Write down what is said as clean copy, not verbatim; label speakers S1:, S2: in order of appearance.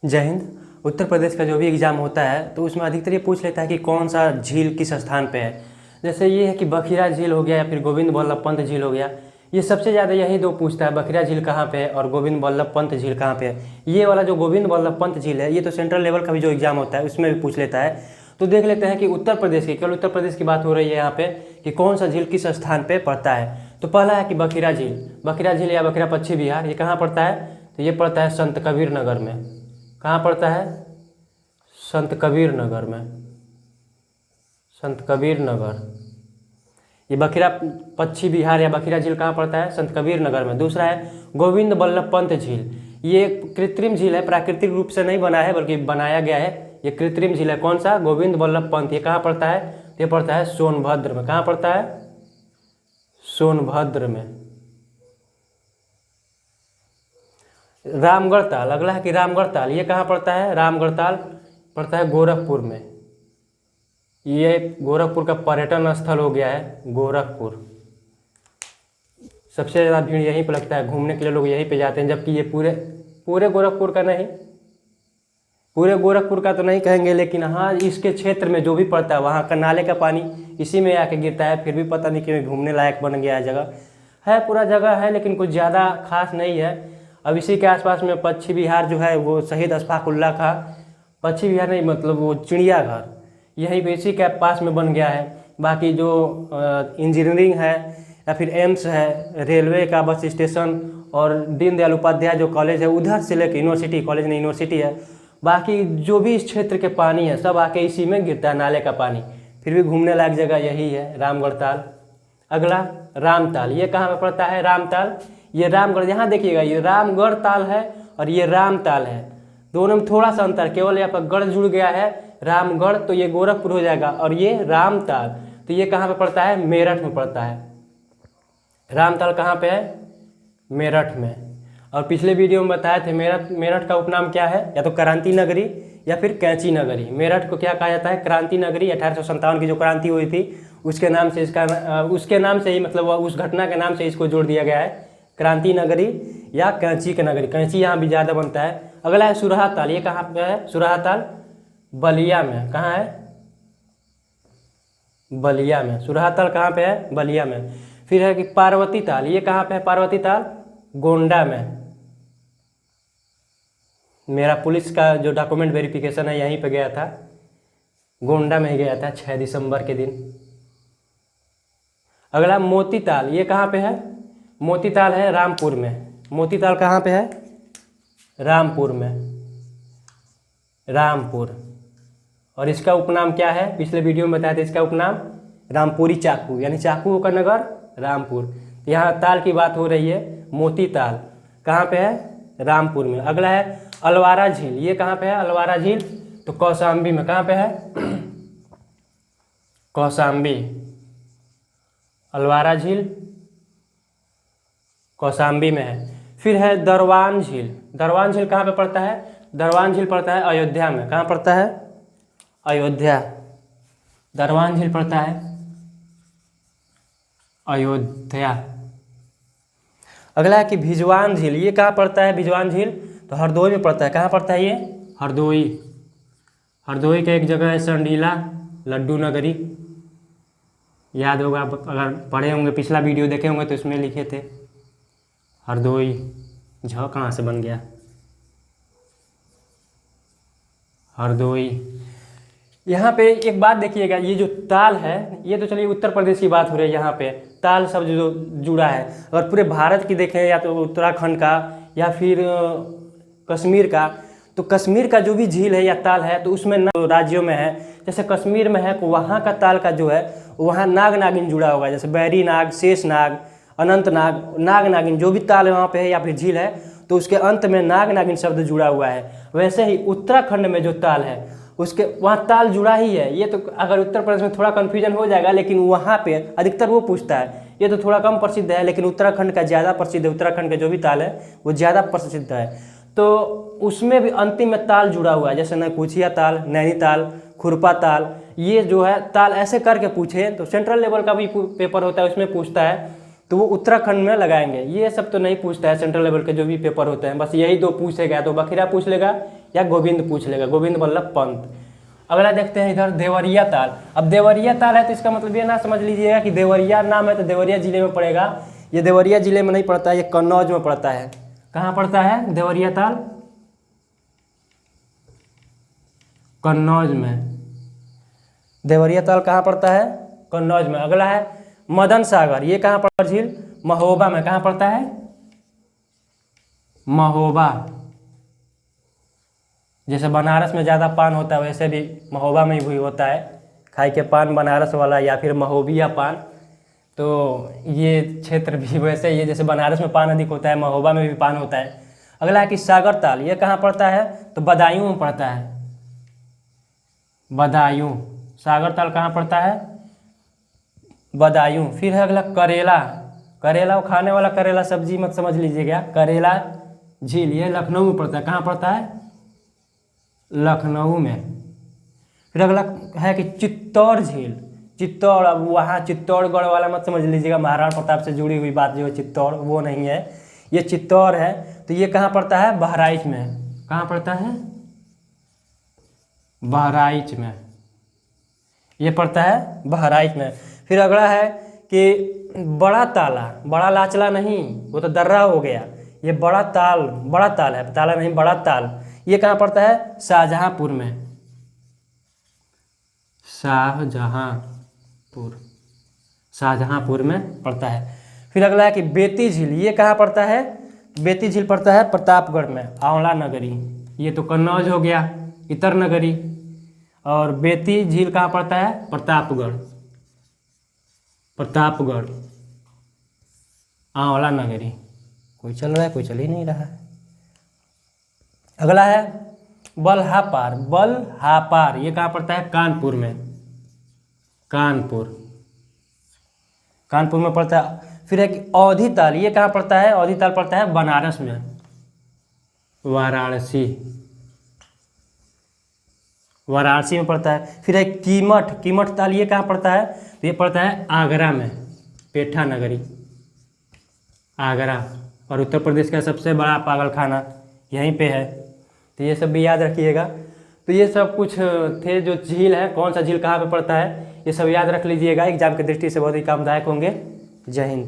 S1: जय हिंद। उत्तर प्रदेश का जो भी एग्ज़ाम होता है तो उसमें अधिकतर ये पूछ लेता है कि कौन सा झील किस स्थान पे है। जैसे ये है कि बखिरा झील हो गया या फिर गोविंद बल्लभ पंत झील हो गया। ये सबसे ज़्यादा यही दो पूछता है, बखिरा झील कहाँ पे है और गोविंद बल्लभ पंत झील कहाँ पे है। ये वाला जो गोविंद बल्लभ पंत झील है ये तो सेंट्रल लेवल का भी जो एग्ज़ाम होता है उसमें भी पूछ लेता है। तो देख लेते हैं कि उत्तर प्रदेश की, केवल उत्तर प्रदेश की बात हो रही है यहाँ पे कि कौन सा झील किस स्थान पर पड़ता है। तो पहला है कि बखिरा झील। बखिरा झील या बखिरा पश्चिम बिहार, ये कहाँ पड़ता है? तो ये पड़ता है संत कबीर नगर में। कहाँ पड़ता है? संत कबीर नगर में। संत कबीर नगर। ये बखिरा पश्चिम बिहार या बखिरा झील कहाँ पड़ता है? संत कबीर नगर में। दूसरा है गोविंद बल्लभ पंत झील। ये एक कृत्रिम झील है, प्राकृतिक रूप से नहीं बना है बल्कि बनाया गया है। ये कृत्रिम झील है। कौन सा? गोविंद बल्लभ पंत। ये कहाँ पड़ता है? ये पड़ता है सोनभद्र में। कहाँ पड़ता है? सोनभद्र में। रामगढ़ ताल, अगला है कि रामगढ़ ताल। ये कहाँ पड़ता है? रामगढ़ ताल पड़ता है गोरखपुर में। ये गोरखपुर का पर्यटन स्थल हो गया है गोरखपुर। सबसे ज़्यादा भीड़ यहीं पर लगता है, घूमने के लिए लोग यहीं पे जाते हैं। जबकि ये पूरे गोरखपुर का नहीं, पूरे गोरखपुर का तो नहीं कहेंगे, लेकिन हाँ इसके क्षेत्र में जो भी पड़ता है वहाँ का नाले का पानी इसी में आके गिरता है। फिर भी पता नहीं क्यों घूमने लायक बन गया है। जगह है, पूरा जगह है, लेकिन कुछ ज़्यादा खास नहीं है। अब इसी के आसपास में पश्चिम बिहार जो है वो शहीद अशफाकुल्ला का, पश्चिम बिहार नहीं मतलब वो चिड़ियाघर यहीं पे इसी के पास में बन गया है। बाकी जो इंजीनियरिंग है या फिर एम्स है, रेलवे का बस स्टेशन और दीनदयाल उपाध्याय जो कॉलेज है उधर से लेकर यूनिवर्सिटी, कॉलेज नहीं यूनिवर्सिटी है, बाकी जो भी इस क्षेत्र के पानी है सब आके इसी में गिरता है, नाले का पानी। फिर भी घूमने लायक जगह यही है रामगढ़ ताल। अगला रामताल। ये कहाँ पे पड़ता है? रामताल। ये रामगढ़, यहाँ देखिएगा ये रामगढ़ ताल है और ये रामताल है, दोनों में थोड़ा सा अंतर, केवल यहाँ पर गढ़ जुड़ गया है। रामगढ़ तो ये गोरखपुर हो जाएगा और ये रामताल तो ये कहाँ पे पड़ता है? मेरठ में पड़ता है। रामताल कहाँ पे है? मेरठ में। और पिछले वीडियो में बताए थे मेरठ का उपनाम क्या है? या तो क्रांति नगरी या फिर कैंची नगरी। मेरठ को क्या कहा जाता है? क्रांति नगरी। 1857 की जो क्रांति हुई थी उसके नाम से उसके नाम से ही, मतलब उस घटना के नाम से इसको जोड़ दिया गया है, क्रांति नगरी या कैंची की नगरी। कैंची यहाँ भी ज़्यादा बनता है। अगला है सुरहा ताल। ये कहाँ पे है? सुरहा ताल बलिया में। कहाँ है? बलिया में। सुरहा ताल कहाँ पे है? बलिया में। फिर है कि पार्वती ताल। ये कहाँ पे है? पार्वती ताल गोंडा में। मेरा पुलिस का जो डॉक्यूमेंट वेरिफिकेशन है यहीं पे गया था, गोंडा में ही गया था 6 दिसंबर के दिन। अगला मोती ताल। ये कहाँ पे है? मोती ताल है रामपुर में। मोती ताल कहाँ पे है? रामपुर में। रामपुर। और इसका उपनाम क्या है? पिछले वीडियो में बताया था इसका उपनाम रामपुरी चाकू, यानी चाकू का नगर रामपुर। यहाँ ताल की बात हो रही है, मोती ताल कहाँ पे है? रामपुर में। अगला है अलवारा झील। ये कहाँ पे है? अलवारा झील तो कौशाम्बी में। कहाँ पे है? कौशाम्बी। अलवारा झील कौशाम्बी में है। फिर है दरवान झील। दरवान झील कहाँ पे पड़ता है? दरवान झील पड़ता है अयोध्या में। कहाँ पड़ता है? अयोध्या। दरवान झील पड़ता है अयोध्या। अगला है कि भिजवान झील। ये कहाँ पड़ता है? भिजवान झील तो हरदोई में पड़ता है। कहाँ पड़ता है ये? हरदोई। हरदोई का एक जगह है संडीला लड्डू नगरी, याद होगा अगर पढ़े होंगे, पिछला वीडियो देखे होंगे तो इसमें लिखे थे हरदोई। झ कहाँ से बन गया? हरदोई। यहाँ पे एक बात देखिएगा, ये जो ताल है ये तो चलिए उत्तर प्रदेश की बात हो रही है। यहाँ पे ताल सब जो जुड़ा है, अगर पूरे भारत की देखें या तो उत्तराखंड का या फिर कश्मीर का, तो कश्मीर का जो भी झील है या ताल है तो उसमें राज्यों में है। जैसे कश्मीर में है तो वहाँ का ताल का जो है वहाँ नाग नागिन जुड़ा होगा, जैसे बैरी नाग, शेष नाग, अनंत नाग, नाग नागिन जो भी ताल वहाँ पे है या फिर झील है तो उसके अंत में नाग नागिन शब्द जुड़ा हुआ है। वैसे ही उत्तराखंड में जो ताल है उसके वहाँ ताल जुड़ा ही है। ये तो अगर उत्तर प्रदेश में थोड़ा कन्फ्यूजन हो जाएगा, लेकिन वहाँ पे अधिकतर वो पूछता है। ये तो थोड़ा कम प्रसिद्ध है लेकिन उत्तराखंड का ज़्यादा प्रसिद्ध है। उत्तराखंड का जो भी ताल है वो ज़्यादा प्रसिद्ध है। तो उसमें भी अंतिम में ताल जुड़ा हुआ है, जैसे नैकुचिया ताल, नैनीताल, खुरपा ताल। ये जो है ताल ऐसे करके पूछे तो सेंट्रल लेवल का भी पेपर होता है उसमें पूछता है तो वो उत्तराखंड में लगाएंगे। ये सब तो नहीं पूछता है सेंट्रल लेवल के जो भी पेपर होते हैं, बस यही दो पूछेगा, तो बखिरा पूछ लेगा या गोविंद पूछ लेगा, गोविंद बल्लभ पंत। अगला देखते हैं इधर देवरिया ताल। अब देवरिया ताल है तो इसका मतलब ये ना समझ लीजिएगा कि देवरिया नाम है तो देवरिया जिले में पड़ेगा। ये देवरिया जिले में नहीं पड़ता है, ये कन्नौज में पड़ता है। कहाँ पड़ता है देवरिया ताल? कन्नौज में। देवरिया ताल कहाँ पड़ता है? कन्नौज में। अगला है मदन सागर, ये कहाँ पड़ता है झील? महोबा में। कहाँ पड़ता है? महोबा। जैसे बनारस में ज़्यादा पान होता है वैसे भी महोबा में भी होता है, खाई के पान बनारस वाला या फिर महोबिया पान। तो ये क्षेत्र भी वैसे ही है, जैसे बनारस में पान अधिक होता है महोबा में भी पान होता है। अगला है कि सागर ताल, ये कहाँ पड़ता है? तो बदायूं में पड़ता है, बदायूं। सागर ताल कहाँ पड़ता है? बदायूं। फिर है अगला करेला। करेला वो खाने वाला करेला सब्जी मत समझ लीजिएगा, करेला झील, ये लखनऊ में पड़ता है। कहाँ पड़ता है? लखनऊ में। फिर अगला है कि चित्तौड़ झील। चित्तौड़, अब वहाँ चित्तौड़गढ़ वाला मत समझ लीजिएगा, महाराणा प्रताप से जुड़ी हुई बात जो है चित्तौड़, वो नहीं है, ये चित्तौड़ है। तो ये कहाँ पड़ता है? बहराइच में। कहाँ पड़ता है? बहराइच में, ये पड़ता है बहराइच में। फिर अगला है कि बड़ा ताला, बड़ा लाचला नहीं, वो तो दर्रा हो गया, ये बड़ा ताल, बड़ा ताल है, ताला नहीं बड़ा ताल। ये कहाँ पड़ता है? शाहजहांपुर में। शाहजहांपुर, शाहजहांपुर में पड़ता है। फिर अगला है कि बेती झील, ये कहाँ पड़ता है? बेती झील पड़ता है प्रतापगढ़ में, आंवला नगरी। ये तो कन्नौज हो गया, इतर नगरी। और बेती झील कहाँ पड़ता है? प्रतापगढ़, प्रतापगढ़, आंवला नगरी। कोई चल रहा है, कोई चल ही नहीं रहा है। अगला है बल्हापार। बल्हापार ये कहाँ पड़ता है? कानपुर में, कानपुर, कानपुर में पड़ता है। फिर है कि औधी ताल, ये कहाँ पड़ता है? औधी ताल पड़ता है बनारस में, वाराणसी, वाराणसी में पड़ता है। फिर है कीमठ। कीमठ ताल ये कहाँ पड़ता है? तो ये पड़ता है आगरा में, पेठा नगरी, आगरा। और उत्तर प्रदेश का सबसे बड़ा पागलखाना यहीं पे है। तो ये सब भी याद रखिएगा। तो ये सब कुछ थे जो झील है, कौन सा झील कहाँ पे पड़ता है, ये सब याद रख लीजिएगा, एग्जाम की दृष्टि से बहुत ही कामदायक होंगे। जय हिंद।